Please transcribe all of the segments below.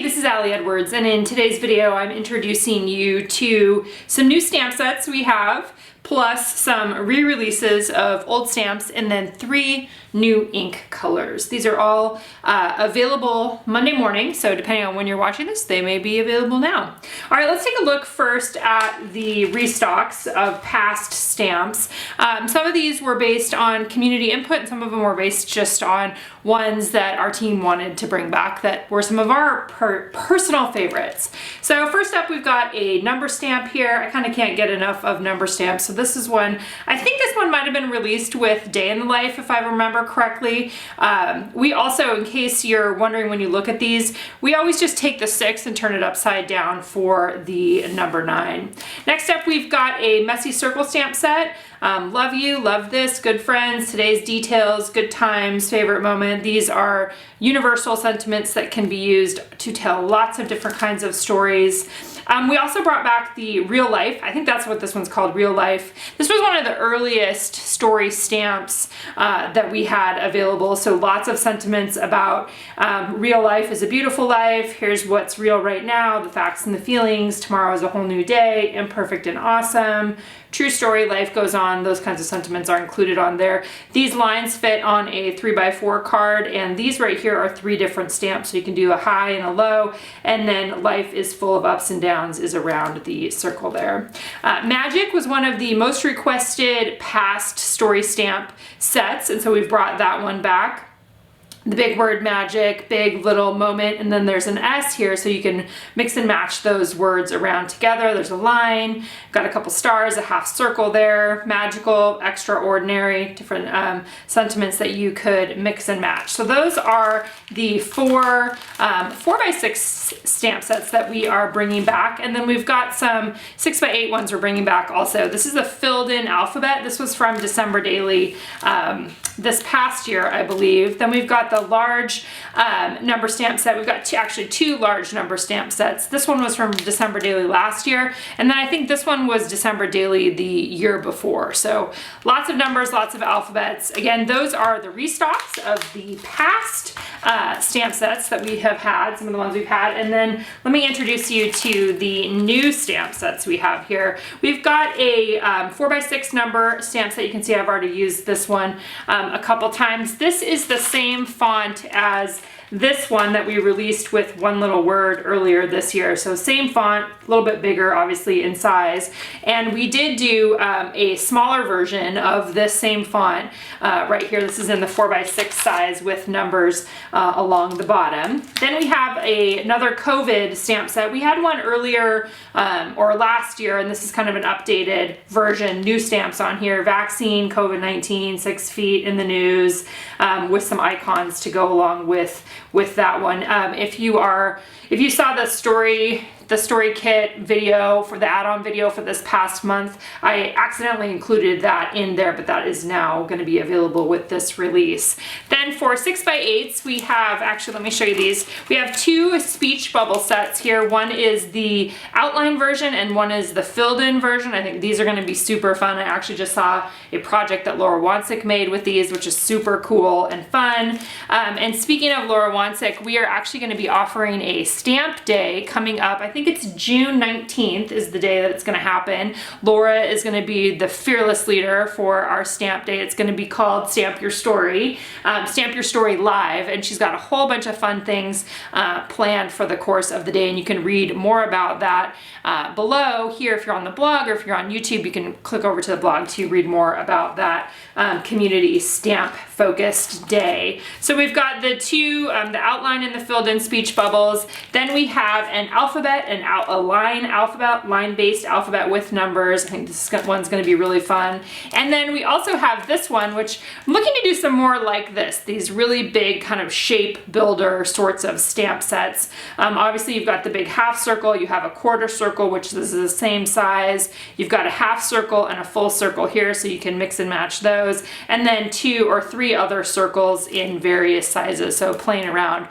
this is Allie Edwards, and in today's video I'm introducing you to some new stamp sets we have, plus some re-releases of old stamps, and then 3 new ink colors. These are all available Monday morning, so depending on when you're watching this, they may be available now. All right, let's take a look first at the restocks of past stamps. Some of these were based on community input, and some of them were based just on ones that our team wanted to bring back that were some of our personal favorites. So first up, we've got a number stamp here. I kind of can't get enough of number stamps, so this is one. I think this one might have been released with Day in the Life, if I remember correctly. We also, in case you're wondering when you look at these, we always just take the 6 and turn it upside down for the number 9. Next up, we've got a messy circle stamp set. Love you, love this, good friends, today's details, good times, favorite moment. These are universal sentiments that can be used to tell lots of different kinds of stories. We also brought back the real life. I think that's what this one's called, real life. This was one of the earliest story stamps that we had available. So lots of sentiments about real life is a beautiful life. Here's what's real right now, the facts and the feelings. Tomorrow is a whole new day, imperfect and awesome. True story, life goes on. Those kinds of sentiments are included on there. These lines fit on a 3x4 card, and these right here are 3 different stamps. So you can do a high and a low, and then life is full of ups and downs is around the circle there. Magic was one of the most requested past story stamp sets, and so we've brought that one back. The big word magic, big little moment, and then there's an S here so you can mix and match those words around together. There's a line, got a couple stars, a half circle there, magical, extraordinary, different sentiments that you could mix and match. So those are the 4 4x6 stamp sets that we are bringing back, and then we've got some 6x8 ones we're bringing back also. This is a filled in alphabet. This was from December Daily this past year, I believe. Then we've got the large number stamp set. We've got actually 2 large number stamp sets. This one was from December Daily last year, and then I think this one was December Daily the year before. So lots of numbers, lots of alphabets. Again, those are the restocks of the past stamp sets that we have had, some of the ones we've had, and then let me introduce you to the new stamp sets we have here. We've got a 4x6 number stamp set. You can see I've already used this one a couple times. This is the same font as this one that we released with one little word earlier this year. So same font, a little bit bigger obviously in size. And we did do a smaller version of this same font right here. This is in the 4x6 size with numbers along the bottom. Then we have another COVID stamp set. We had one earlier or last year, and this is kind of an updated version, new stamps on here. Vaccine, COVID-19, 6 feet in the news, with some icons to go along with that one. If you saw the story kit video for the add-on video for this past month, I accidentally included that in there, but that is now going to be available with this release. Then for 6x8s, we have, actually let me show you these. We have 2 speech bubble sets here. One is the outline version and one is the filled in version. I think these are going to be super fun. I actually just saw a project that Laura Wansick made with these, which is super cool and fun. And speaking of Laura Wansick, we are actually going to be offering a stamp day coming up. I think it's June 19th is the day that it's going to happen. Laura is going to be the fearless leader for our stamp day. It's going to be called Stamp Your Story, Stamp Your Story Live, and she's got a whole bunch of fun things planned for the course of the day, and you can read more about that below here. If you're on the blog or if you're on YouTube, you can click over to the blog to read more about that community stamp focused day. So we've got the 2, the outline and the filled in speech bubbles. Then we have an alphabet and a line-based alphabet with numbers. I think this one's going to be really fun. And then we also have this one, which I'm looking to do some more like this, these really big kind of shape builder sorts of stamp sets. Obviously you've got the big half circle, you have a quarter circle, which is the same size. You've got a half circle and a full circle here, so you can mix and match those. And then 2 or 3 other circles in various sizes. So playing around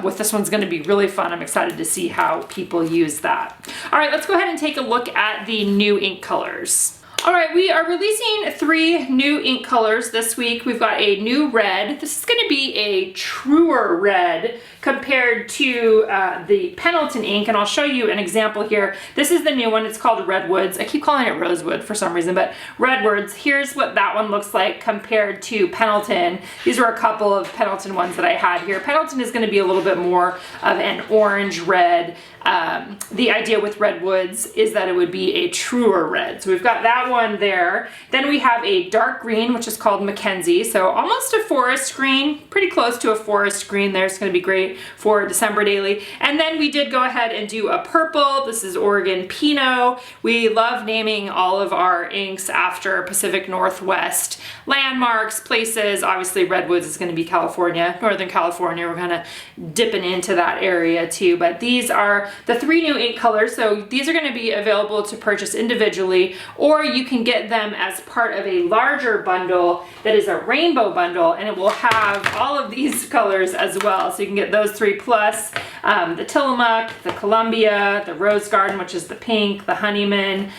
with this one's going to be really fun. I'm excited to see how people use that. All right, let's go ahead and take a look at the new ink colors. All right, we are releasing 3 new ink colors this week. We've got a new red. This is going to be a truer red compared to the Pendleton ink, and I'll show you an example here. This is the new one. It's called Redwoods. I keep calling it Rosewood for some reason, but Redwoods. Here's what that one looks like compared to Pendleton. These were a couple of Pendleton ones that I had here. Pendleton is going to be a little bit more of an orange red. The idea with Redwoods is that it would be a truer red. So we've got that one there. Then we have a dark green, which is called Mackenzie. So almost a forest green, pretty close to a forest green there. It's going to be great for December daily. And then we did go ahead and do a purple. This is Oregon Pinot. We love naming all of our inks after Pacific Northwest landmarks, places. Obviously Redwoods is going to be California, Northern California. We're kind of dipping into that area too. But these are the 3 new ink colors. So these are going to be available to purchase individually, or you can get them as part of a larger bundle that is a rainbow bundle, and it will have all of these colors as well. So you can get those 3 plus the Tillamook, the Columbia, the Rose Garden, which is the pink, the Honeyman,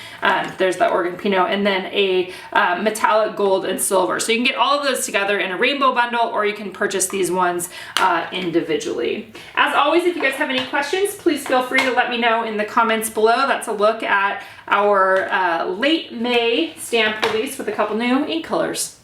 there's the Oregon Pinot, and then a metallic gold and silver. So you can get all of those together in a rainbow bundle, or you can purchase these ones individually. As always, if you guys have any questions, please feel free to let me know in the comments below. That's a look at our late May stamp release with a couple new ink colors.